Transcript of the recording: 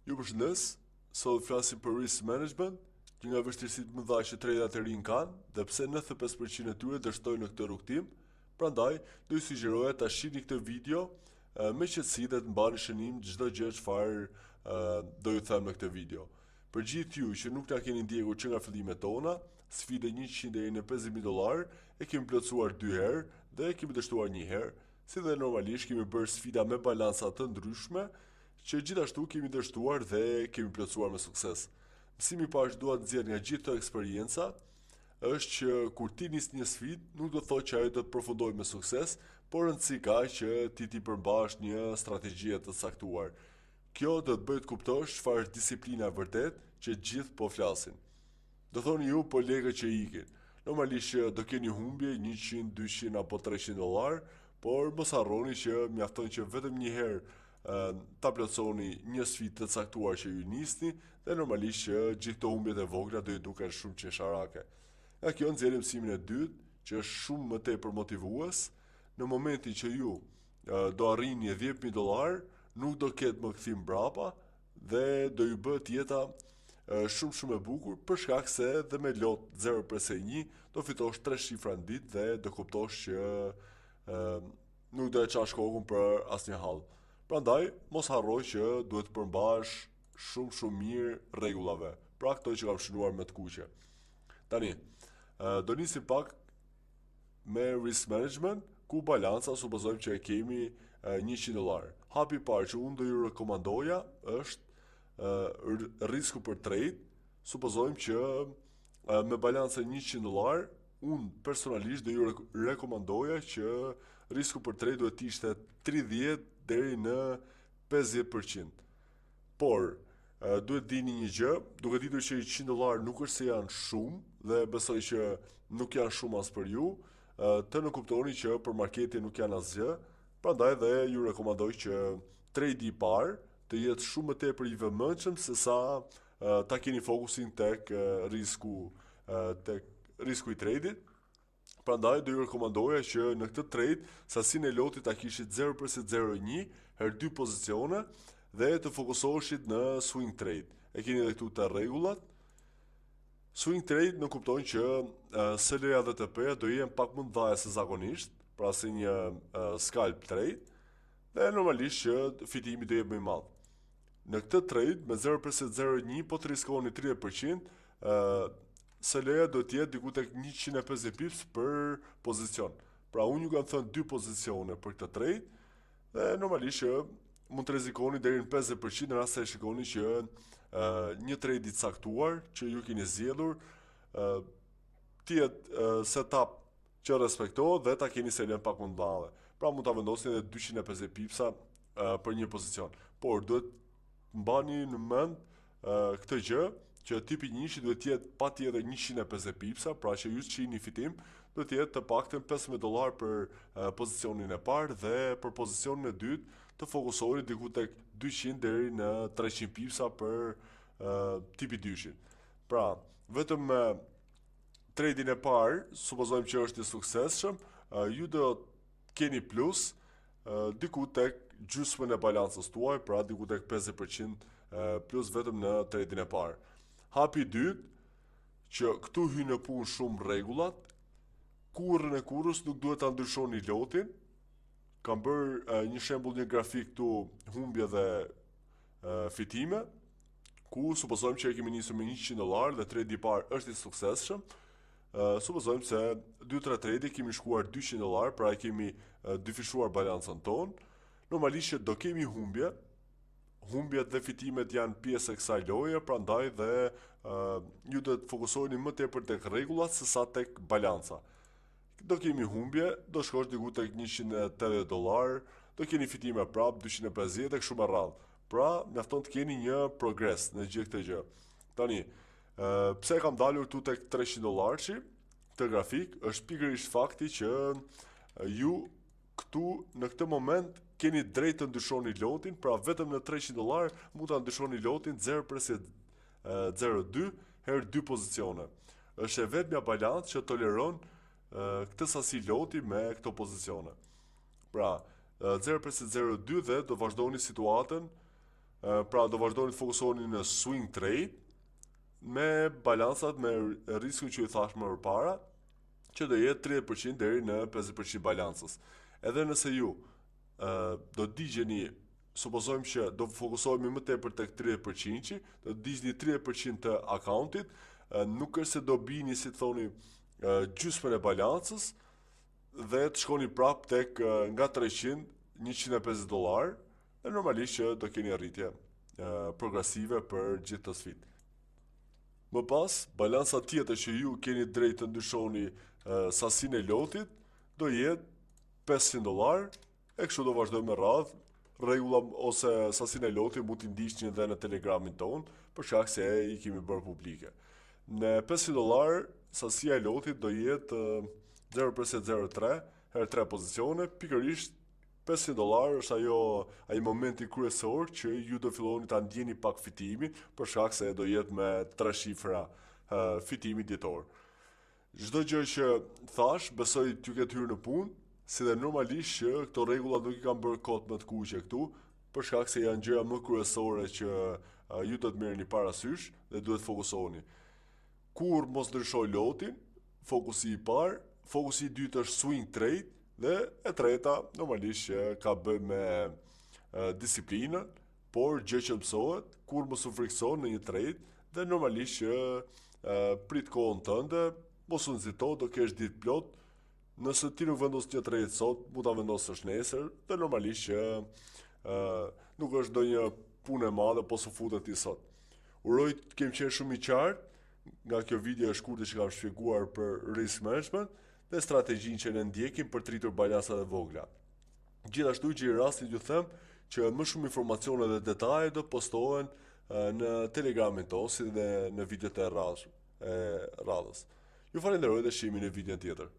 Ju përshëndes, sot flasim për risk management, që nga vështirësitë më dha që traderat e rinj kanë, dhe pse 95% e tyre dështojnë në këtë rrugtim. Prandaj, do ju sugjeroja ta shihni këtë video me qetësi dhe të mbani shënim çdo gjë çfarë do ju them në këtë video. Për gjithë ju që nuk na keni ndjekur që nga fillimet tona, sfida 100 deri në $50,000 e kemi plotësuar 2 herë dhe e kemi dështuar 1 herë, si dhe normalisht kemi bërë sfida me balanca të ndryshme që gjithashtu kemi dështuar dhe kemi plotësuar me sukses. Mësimi i parë që dua të nxjerr nga gjithë këto eksperienca është që kur ti nis një sfidë, nuk do të thotë që ajo do të përfundojë me sukses, por rëndësi ka që ti përmbash një strategji të caktuar. Kjo do të bëjë të kuptosh çfarë është disiplina e vërtet që gjithë po flasin. Do thoni ju po lekët që ikin. Normalisht do keni humbje 100, 200 apo $300, por mos harroni që mjafton që vetëm një herë ta plotësoni një sfidë të caktuar që ju nisni dhe normalisht që gjithë këto humbjet e vogla do ju duken shumë qesharake. Nga kjo nxjerrim mësimin e dytë, që është shumë më tepër motivues. Në momentin që ju do arrini $10,000, nuk do ketë më kthim brapa dhe do ju bëhet jeta shumë e bukur, për shkak se dhe me lot 0.1 do fitosh 3 shifra në ditë dhe do kuptosh që nuk do e qash kokën për asnjë hall. Prandaj, mos harroj që duhet të përmbash shumë mirë rregullave, pra këto që kam shënuar me të kuqe. Tani, do nisim pak me risk management, ku balanca supozojmë që e kemi $100. Hapi i parë që unë do ju rekomandoja është risku për trade. Supozojmë që me balancën $100, unë personalisht do ju rekomandoja që risku për trade duhet të ishte 30 deri në 50%. Por, duhet dini një gjë, duke ditur që $100 nuk është se janë shumë, dhe besoj që nuk janë shumë as për ju, të në kuptoni që për marketin nuk janë asgjë, prandaj dhe ju rekomandoj që trade i parë të jetë shumë më tepër i vëmendshëm se sa ta keni fokusin tek risku i trade-it. Prandaj do ju rekomandoja që në këtë trade sasinë e lotit ta kishit 0.01 herë 2 pozicione dhe të fokusoheshit në swing trade. E keni edhe këtu të rregullat. Swing trade në kuptojnë që SL-ja dhe TP-ja do jenë pak më të mëdha se zakonisht, pra si një scalp trade, dhe normalisht që fitimi do jetë më i madh. Në këtë trade me 0.01 po të riskoni 30%, SL-ja do të jetë diku tek 150 pips për pozicion. Pra unë ju kam thënë 2 pozicione për këtë trade dhe normalisht që mund të rrezikoni deri në 50% në rast se shikoni që një trade i caktuar që ju keni zgjedhur të jetë setup që respektohet dhe ta keni SL-ën pak më të madhe. Pra mund ta vendosni edhe 250 pipsa për një pozicion. Por duhet mbani në mend këtë gjë, që tipi 1 duhet të jetë patjetër 150 pipsa, pra që ju të çini fitim, duhet të jetë të paktën $15 për pozicionin e parë dhe për pozicionin e dytë të fokusoheni diku tek 200 deri në 300 pipsa për tipi 2-shin. Pra, vetëm me trading e parë, supozojmë që është i suksesshëm, ju do keni plus diku tek gjysmën e balancës tuaj, pra diku tek 50% plus vetëm në trading e parë. Hapi i dytë, që këtu hyn në punë shumë rregullat, kurrën e kurrës nuk duhet ta ndryshoni lotin. Kam bërë një shembull, një grafik këtu humbje dhe fitime, ku supozojmë që e kemi nisur me $100 dhe trade i parë është i suksesshëm. Supozojmë se 2-3 trade kemi shkuar $200, pra e kemi dyfishuar balancën tonë. Normalisht që do kemi humbjet dhe fitimet janë pjesë e kësaj loje, prandaj dhe ju do të fokusoheni më tepër tek rregullat se sa tek balanca. Do kemi humbje, do shkosh diku tek $180, do keni fitime prap 250 e kështu me radhë. Pra, mjafton të keni një progres në gjithë këtë gjë. Tani, pse kam dalur këtu tek $300 këtë grafik, është pikërisht fakti që ju këtu në këtë moment keni drejt të ndryshoni lotin, pra vetëm në $300 mund ta ndryshoni lotin 0.02 herë 2 pozicione. Është e vetmja balancë që toleron këtë sasi loti me këto pozicione. Pra, 0.02 dhe do vazhdoni situatën Pra do vazhdoni të fokusoni në swing trade me balancat me riskun që i thash më përpara, që do jetë 30% deri në 50% balancës. Edhe nëse ju do digjeni, supozojmë që do fokusohemi më tepër tek 30%, do digjni 30% të akauntit, nuk është se do bini, si të thoni, gjysmën e balancës dhe të shkoni prap tek nga 300 $150, dhe normalisht që do keni arritje progresive për gjithë të sfit. Më pas, balanca tjetër që ju keni drejt të ndryshoni sasinë e lotit do jetë $500, e kështu do vazhdojmë me radhë. Rregulla ose sasinë e lotit mund t'i ndiqni edhe në Telegramin ton, për shkak se i kemi bërë publike. Në $500 sasia e lotit do jetë 0.03 herë 3 pozicione, pikërisht $500 është ai momenti kryesor që ju do filloni ta ndjeni pak fitimin, për shkak se do jetë me 3 shifra fitimi ditor. Çdo gjë që thash, besoj t'ju ketë hyrë në punë, si dhe normalisht që këto rregulla nuk i kam bërë kot më të kuqe këtu, për shkak se janë gjëra më kryesore që ju do të merrni parasysh dhe duhet fokusoni. Kur mos ndryshoj lotin, fokusi i parë, fokusi i dytë është swing trade, dhe e treta normalisht që ka bëj me disiplinën, por gjë që mësohet, kur mos u frikson në një trade, dhe normalisht që prit kohën tënde, mos u nxito, do kesh ditë plot. Nëse ti nuk vendos një trade sot, mund ta vendosësh nesër, dhe normalisht që nuk është ndonjë punë e madhe po s'u futet ti sot. Uroj të kem qenë shumë i qartë nga kjo video e shkurtër që kam shpjeguar për risk management dhe strategjinë që ne ndjekim për të rritur balancat e vogla. Gjithashtu gjej rastin t'ju them që më shumë informacione dhe detaje do postohen në Telegramin tonë si dhe në videot e radhës. Ju falenderoj dhe shihemi në videon tjetër.